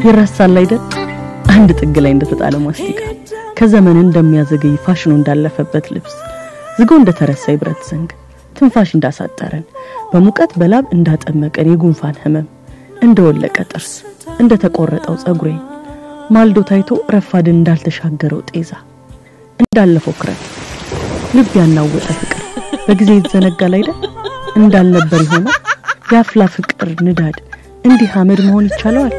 ይረሳል አይደል አንድ ጥግ ላይ እንደተጣለ ማስቲካ ከዘመን እንደሚያዘገይ ፋሽኑ እንዳለፈበት ልብስ ዝጎ እንደተረሳ ይብረት ዘንግ ትንፋሽ እንዳሳጠረን በሙቀት በላብ እንዳጠመቀን የጉንፋን ህመም እንደወለቀ ጥርስ እንደተቆረጠው ጸጉሬ ማልዶ ታይቶ ረፋድ እንዳልተሻገረው ጤዛ እንዳለፈው ክረት ልብ ያናወጠ ፍቅር በጊዜ ይዘነጋል አይደል እንዳልነበር ይሆናል ያፍላ ፍቅር ንዳድ እንዲህ አመድ መሆን ይቻላል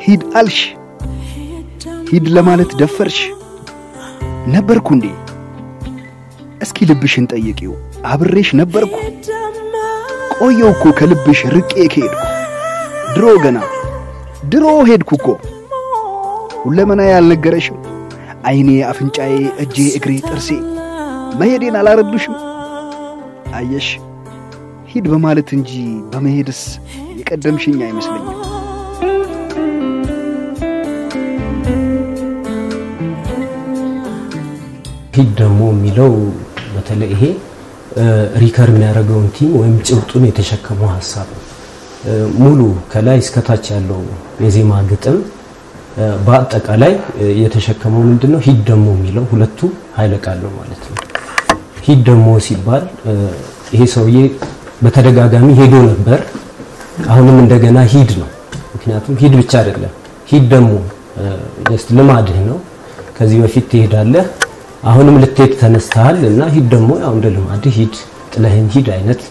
ሂድ አልሽ ሂድ ለማለት ደፈርሽ ነበርኩ እንዴ እስኪ ልብሽን ጠይቂው አብሬሽ ነበርኩ ቆየው እኮ ከልብሽ ርቄ ከሄድኩ ድሮ ሄድኩ እኮ ሁለመና ያልነገረሽም አይኔ አፍንጫዬ እጄ እግሬ ጥርሴ መሄዴን አላረዱሽም አየሽ ሂድ በማለት እንጂ በመሄድስ የቀደምሽኝ አይመስለኝም ሂድ ደሞ የሚለው በተለይ ይሄ ሪከር የሚያደርገውን ቲም ወይም ጭብጡን የተሸከመው ሐሳብ ሙሉ ከላይ እስከ ታች ያለው የዜማ ግጥም በአጠቃላይ የተሸከመው ምንድነው ሂድ ደሞ የሚለው ሁለቱ ኃይለ ቃል ነው ማለት ነው ሂድ ደሞ ሲባል ይሄ ሰውዬ በተደጋጋሚ ሄዶ ነበር አሁንም እንደገና ሂድ ነው ምክንያቱም ሂድ ብቻ አይደለም ሂድ ደሞ just ልማድህ ነው ከዚህ በፊት ትሄዳለህ አሁንም ልትሄድ ተነስተሃል እና ሂድ ደሞ ያው እንደ ልማድህ ሂድ ጥለህን ሂድ አይነት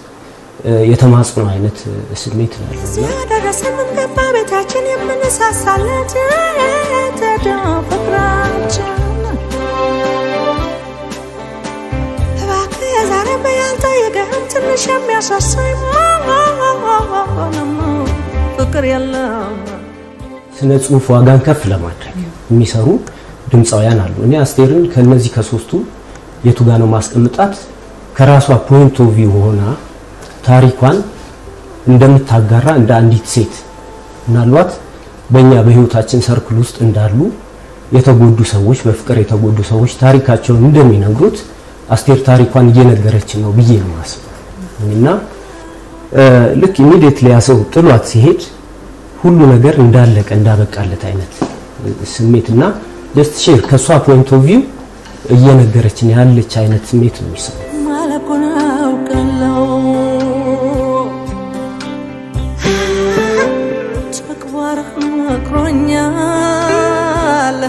የተማጽኖ አይነት ስሜት ነው ያደረሰን ገባ ቤታችን የምንሳሳለት ተደፍራችን እባክህ ዛሬ በያንተ የገህም ትንሽ የሚያሳሳይ ፍቅር የለም ስነ ጽሁፍ ዋጋን ከፍ ለማድረግ የሚሰሩ ድምጻውያን አሉ እኔ አስቴርን ከነዚህ ከሶስቱ የቱ ጋር ነው ማስቀምጣት ከራሷ ፖይንት ኦፍ ቪው ሆና ታሪኳን እንደምታጋራ እንደ አንዲት ሴት ምናልባት በእኛ በህይወታችን ሰርክል ውስጥ እንዳሉ የተጎዱ ሰዎች በፍቅር የተጎዱ ሰዎች ታሪካቸውን እንደሚነግሩት አስቴር ታሪኳን እየነገረች ነው ብዬ ነው ማስበው እና ልክ ኢሚዲየትሊ ያሰው ጥሏት ሲሄድ ሁሉ ነገር እንዳለቀ እንዳበቃለት አይነት ስሜትና just share ከሷ ፖይንት ኦፍ ቪው እየነገረችን ያለች አይነት ስሜት ነው የሚሰማው ማለቁናው ቀለው ተግባር መክሮኛል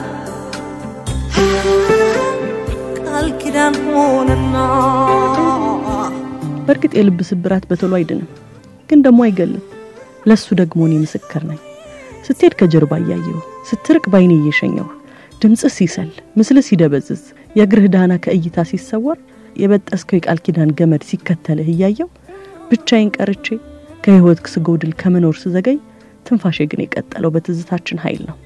ቃል ኪዳን ሆነና በርግጥ የልብ ስብራት በተሎ አይደለም ግን ደሞ አይገልም ለሱ ደግሞ እኔ ምስክር ነኝ ስትሄድ ከጀርባ ያየው ስትርቅ ባይኔ እየሸኘው ድምጽ ሲሰል ምስል ሲደበዝዝ የግርህ ዳና ከእይታ ሲሰወር የበጠስከው ቃል ኪዳን ገመድ ሲከተልህ ያየው ብቻዬን ቀርቼ ከህይወት ክስጎድል ከመኖር ስዘገይ ትንፋሼ ግን የቀጠለው በትዝታችን ኃይል ነው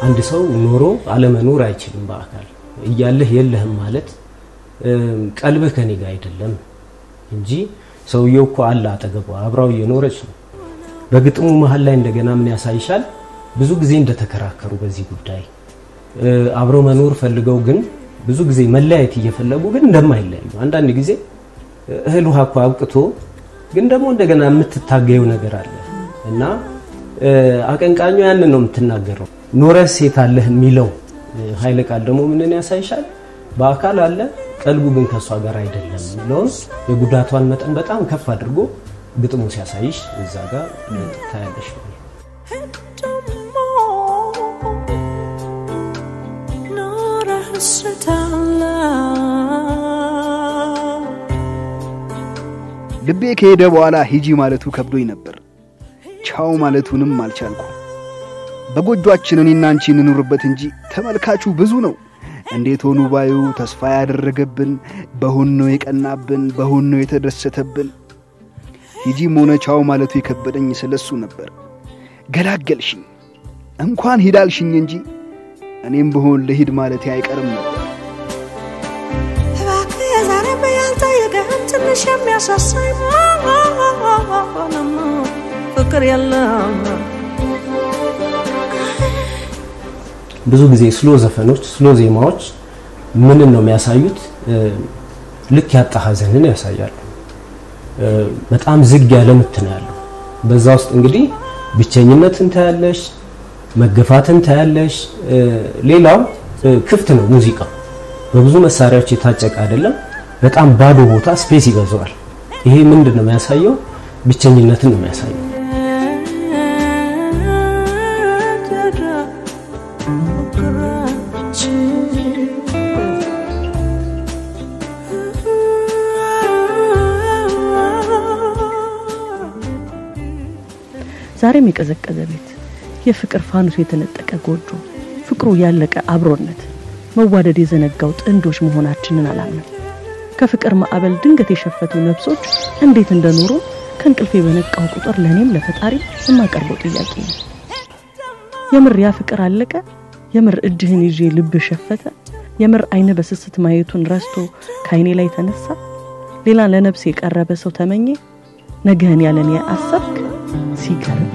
አንድ ሰው ኖሮ አለመኖር አይችልም በአካል እያለህ የለህም ማለት ቀልብህ ከኔ ጋር አይደለም እንጂ ሰውየው እኮ አለ አጠገቧ አብራው እየኖረች ነው በግጥሙ መሃል ላይ እንደገና ምን ያሳይሻል ብዙ ጊዜ እንደተከራከሩ በዚህ ጉዳይ አብረው መኖር ፈልገው ግን ብዙ ጊዜ መለያየት እየፈለጉ ግን እንደማይለያዩ አንዳንድ ጊዜ እህል ውሃ እኮ አብቅቶ ግን ደግሞ እንደገና የምትታገየው ነገር አለ እና አቀንቃኙ ያንን ነው የምትናገረው ኖረስ ሴት አለህ የሚለው ኃይለ ቃል ደግሞ ምንን ያሳይሻል በአካል አለ ቀልቡ ግን ከሷ ጋር አይደለም ነው የጉዳቷን መጠን በጣም ከፍ አድርጎ ግጥሙ ሲያሳይሽ እዛ ጋር ታያለሽ ልቤ ከሄደ በኋላ ሂጂ ማለቱ ከብዶኝ ነበር ቻው ማለቱንም አልቻልኩ በጎጆአችን እኔና አንቺ እንኑርበት እንጂ ተመልካቹ ብዙ ነው እንዴት ሆኑ ባዩ ተስፋ ያደረገብን በሁን ነው የቀናብን በሁን ነው የተደሰተብን ሂጂ ሞነ ቻው ማለቱ የከበደኝ ስለሱ ነበር ገላገልሽኝ እንኳን ሂዳልሽኝ እንጂ እኔም በሆን ለሂድ ማለት አይቀርም ነበር እባክህ ዛሬ በያንተ የገህም ትንሽ የሚያስ ያሳሳይ ፍቅር የለም ብዙ ጊዜ ስሎ ዘፈኖች ስሎ ዜማዎች ምን ነው የሚያሳዩት ልክ ያጣ ሐዘንን ያሳያሉ በጣም ዝግ ያለ ምትን ያለው በዛ ውስጥ እንግዲህ ብቸኝነትን ታያለሽ መገፋትን ታያለሽ ሌላው ክፍት ነው ሙዚቃ በብዙ መሳሪያዎች የታጨቀ አይደለም በጣም ባዶ ቦታ ስፔስ ይበዛዋል ይሄ ምንድነው የሚያሳየው ብቸኝነትን ነው የሚያሳየው ዛሬም የቀዘቀዘ ቤት የፍቅር ፋኑስ የተነጠቀ ጎጆ ፍቅሩ ያለቀ አብሮነት መዋደድ የዘነጋው ጥንዶች መሆናችንን አላምንም ከፍቅር ማዕበል ድንገት የሸፈቱ ነፍሶች እንዴት እንደኖሩ ከንቅልፌ በነቃው ቁጥር ለኔም ለፈጣሪ የማቀርበው ጥያቄ ነው የምር ያ ፍቅር አለቀ የምር እጅህን ይዤ ልብ ሸፈተ የምር አይነ በስስት ማየቱን ረስቶ ካይኔ ላይ ተነሳ ሌላ ለነፍስ የቀረበ ሰው ተመኘ ነገን ያለን ያሰብክ ሲገርም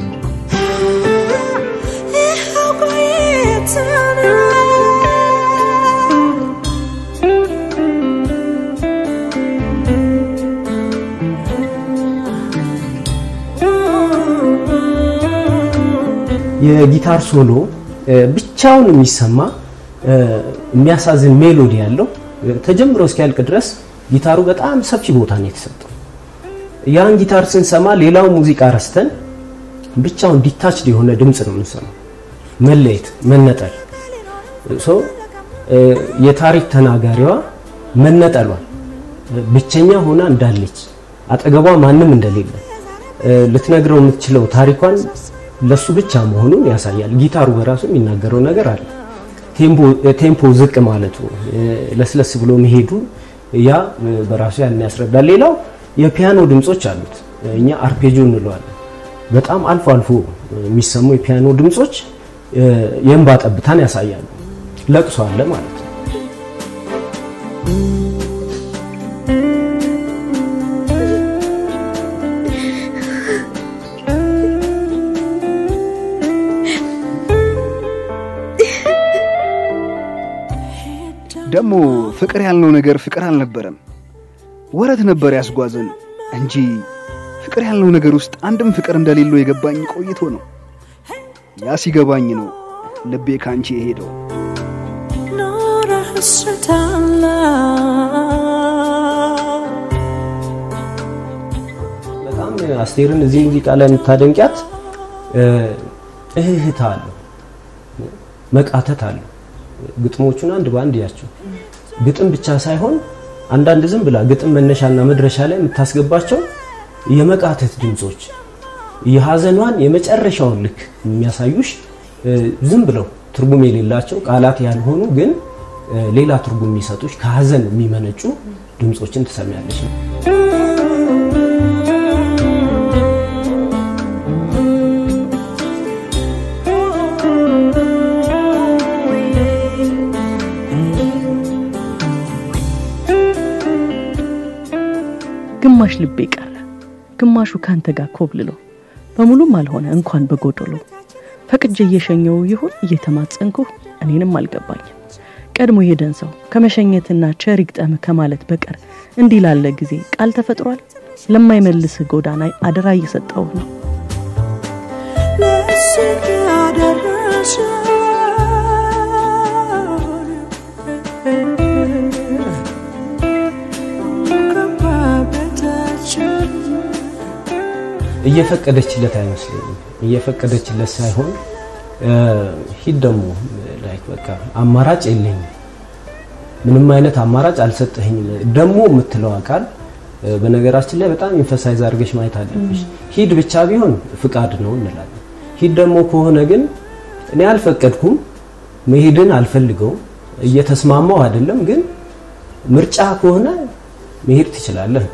የጊታር ሶሎ ብቻውን የሚሰማ የሚያሳዝን ሜሎዲ ያለው ተጀምሮ እስኪያልቅ ድረስ ጊታሩ በጣም ሰፊ ቦታ ነው የተሰጠው ያን ጊታር ስንሰማ ሌላው ሙዚቃ ረስተን ብቻውን ዲታችድ የሆነ ድምጽ ነው የምንሰማው መለየት መነጠል የታሪክ ተናጋሪዋ መነጠሏ ብቸኛ ሆና እንዳለች አጠገቧ ማንም እንደሌለ ልትነግረው የምትችለው ታሪኳን ለሱ ብቻ መሆኑን ያሳያል ጊታሩ በራሱ የሚናገረው ነገር አለ ቴምፖ ዝቅ ማለቱ ለስለስ ብሎ መሄዱ ያ በራሱ ያን ያስረዳል ሌላው የፒያኖ ድምጾች አሉት እኛ አርፔጂዮ እንለዋለን በጣም አልፎ አልፎ የሚሰሙ የፒያኖ ድምጾች የእንባ ጠብታን ያሳያሉ ለቅሶ አለ ማለት ነው ደሞ ፍቅር ያልነው ነገር ፍቅር አልነበረም ወረት ነበር ያስጓዘን እንጂ ፍቅር ያልነው ነገር ውስጥ አንድም ፍቅር እንደሌለው የገባኝ ቆይቶ ነው ያ ሲገባኝ ነው ልቤ ካንቺ ሄደው በጣም አስቴርን እዚህ ሙዚቃ ላይ የምታደንቂያት እህታ አለ መቃተት አለ ግጥሞቹን አንድ ባንድ ያቸው ግጥም ብቻ ሳይሆን አንዳንድ ዝም ብላ ግጥም መነሻና መድረሻ ላይ የምታስገባቸው የመቃተት ድምጾች የሐዘኗን የመጨረሻውን ልክ የሚያሳዩሽ ዝም ብለው ትርጉም የሌላቸው ቃላት ያልሆኑ ግን ሌላ ትርጉም የሚሰጡሽ ከሐዘን የሚመነጩ ድምጾችን ትሰሚያለሽ ግማሽ ልቤ ቀረ ግማሹ ካንተ ጋር ኮብልሎ በሙሉም አልሆነ እንኳን በጎዶሎ ፈቅጄ እየሸኘው ይሁን እየተማጸንኩ እኔንም አልገባኝ ቀድሞ ሄደን ሰው ከመሸኘትና ቸሪቅጠም ከማለት በቀር እንዲህ ላለ ጊዜ ቃል ተፈጥሯል ለማይመልስ ጎዳና አደራ እየሰጠው ነው እየፈቀደችለት አይመስልኝም እየፈቀደችለት ሳይሆን ሂድ ደሞ ላይክ በቃ አማራጭ የለኝም ምንም አይነት አማራጭ አልሰጠኸኝም ደሞ የምትለው አቃል በነገራችን ላይ በጣም ኢንፈሳይዝ አድርገሽ ማየት አለብሽ ሂድ ብቻ ቢሆን ፍቃድ ነው እንላለን ሂድ ደሞ ከሆነ ግን እኔ አልፈቀድኩም መሄድን አልፈልገው እየተስማማው አይደለም ግን ምርጫ ከሆነ መሄድ ትችላለህ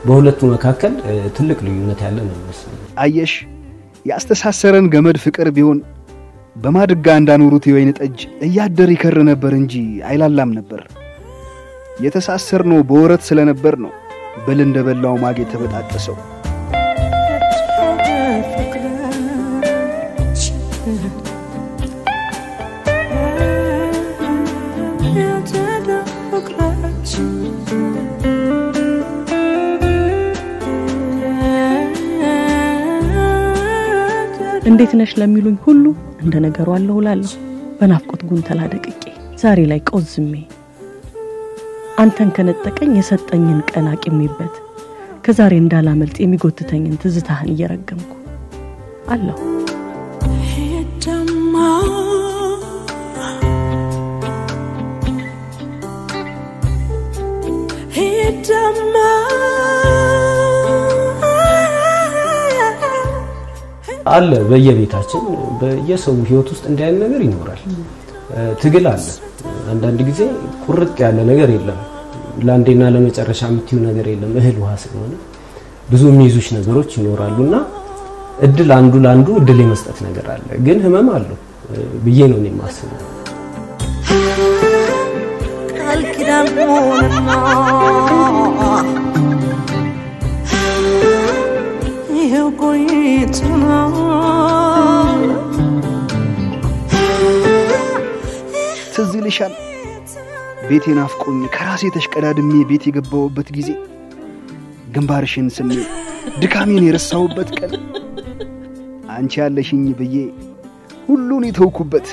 በሁለቱ መካከል ትልቅ ልዩነት ያለ ነው መስለኝ አየሽ ያስተሳሰረን ገመድ ፍቅር ቢሆን በማድጋ እንዳኖሩት የወይን ጠጅ እያደር ይከር ነበር እንጂ አይላላም ነበር የተሳሰርነው በወረት ስለነበር ነው በል እንደበላው ማግ የተበጣጠሰው እንዴት ነሽ ለሚሉኝ ሁሉ እንደ ነገሩ አለው ላለው በናፍቆት ጉንተላ ደቅቄ ዛሬ ላይ ቆዝሜ አንተን ከነጠቀኝ የሰጠኝን ቀን አቂሜበት ከዛሬ እንዳላመልጥ የሚጎትተኝን ትዝታህን እየረገምኩ አለው አለ በየቤታችን በየሰው ህይወት ውስጥ እንዲያን ነገር ይኖራል ትግል አለ አንዳንድ ጊዜ ቁርጥ ያለ ነገር የለም ላንዴና ለመጨረሻ የምትዩ ነገር የለም እህል ውሃ ስለሆነ ብዙ የሚይዙሽ ነገሮች ይኖራሉና እድል አንዱ ላንዱ እድል የመስጠት ነገር አለ ግን ህመም አለው ብዬ ነው እኔ ማስበው ካልኪዳን ሆነና ይሄው ቆይተና ትዝ ይልሻል ቤቴን አፍቆኝ ከራሴ ተሽቀዳድሜ ቤት የገባውበት ጊዜ ግንባርሽን ስሜ ድካሜን የረሳውበት ቀን አንቺ ያለሽኝ ብዬ ሁሉን የተውኩበት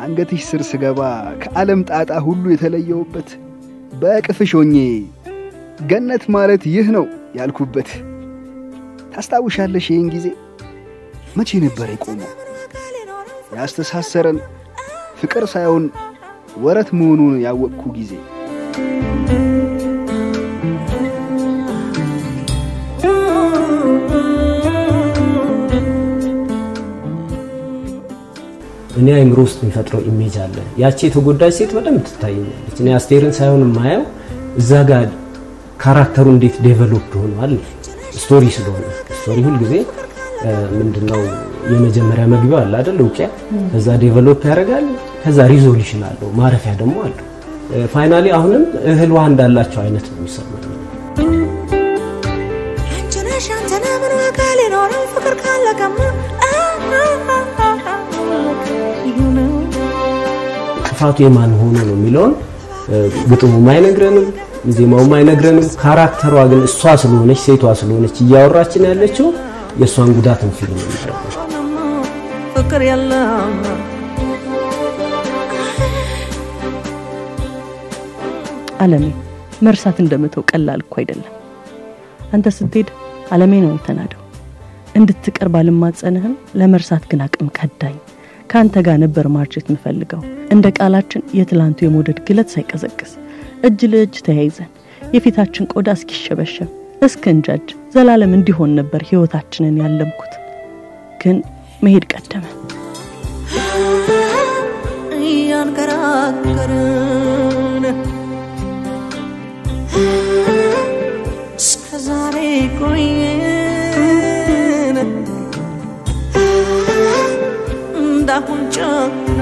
አንገትሽ ስር ስገባ ከዓለም ጣጣ ሁሉ የተለየውበት በቅፍሽ ሆኜ ገነት ማለት ይህ ነው ያልኩበት ታስታውሻለሽ ይህን ጊዜ መቼ ነበር የቆመው ያስተሳሰረን ፍቅር ሳይሆን ወረት መሆኑን ያወቅኩ ጊዜ እኔ አይምሮ ውስጥ የሚፈጥረው ኢሜጅ አለ ያቺ የተጎዳች ሴት በደንብ ትታየኛለች እኔ አስቴርን ሳይሆን ማየው እዛ ጋር ካራክተሩ እንዴት ዴቨሎፕ ሆኗል ስቶሪ ስለሆነ ስቶሪ ሁሉ ጊዜ ምንድነው የመጀመሪያ መግቢያው አለ አይደል ኦኬ ከዛ ዴቨሎፕ ያደርጋል ከዛ ሪዞሉሽን አለው ማረፊያ ደግሞ አለው ፋይናሊ አሁንም እህል ውሃ እንዳላቸው አይነት ነው የሚሰማው አንተና ምን ዋጋሌ ነው ፍቅር ካለቀማ ጥፋቱ የማን ሆኖ ነው የሚለውን ግጥሙ ማይነግረንም ዜማው ማይነግረንም ካራክተሯ ግን እሷ ስለሆነች ሴቷ ስለሆነች እያወራችን ያለችው የሷን ጉዳትን ፊልም ነው ፍቅር የለም ዓለሜ መርሳት እንደመተው ቀላል እኮ አይደለም አንተ ስትሄድ ዓለሜ ነው የተናደው እንድትቀርብ አልማጸንህም ለመርሳት ግን አቅም ከዳኝ ካንተ ጋር ነበር ማርጀት ምፈልገው እንደ ቃላችን የትላንቱ የሞደድ ግለት ሳይቀዘቅስ እጅ ለእጅ ተያይዘን የፊታችን ቆዳ እስኪሸበሸብ እስከንጃጅ ዘላለም እንዲሆን ነበር ህይወታችንን ያለምኩት ግን መሄድ ቀደመ ያንከራከርን እስከዛሬ ቆየን እንዳሁን ጨክና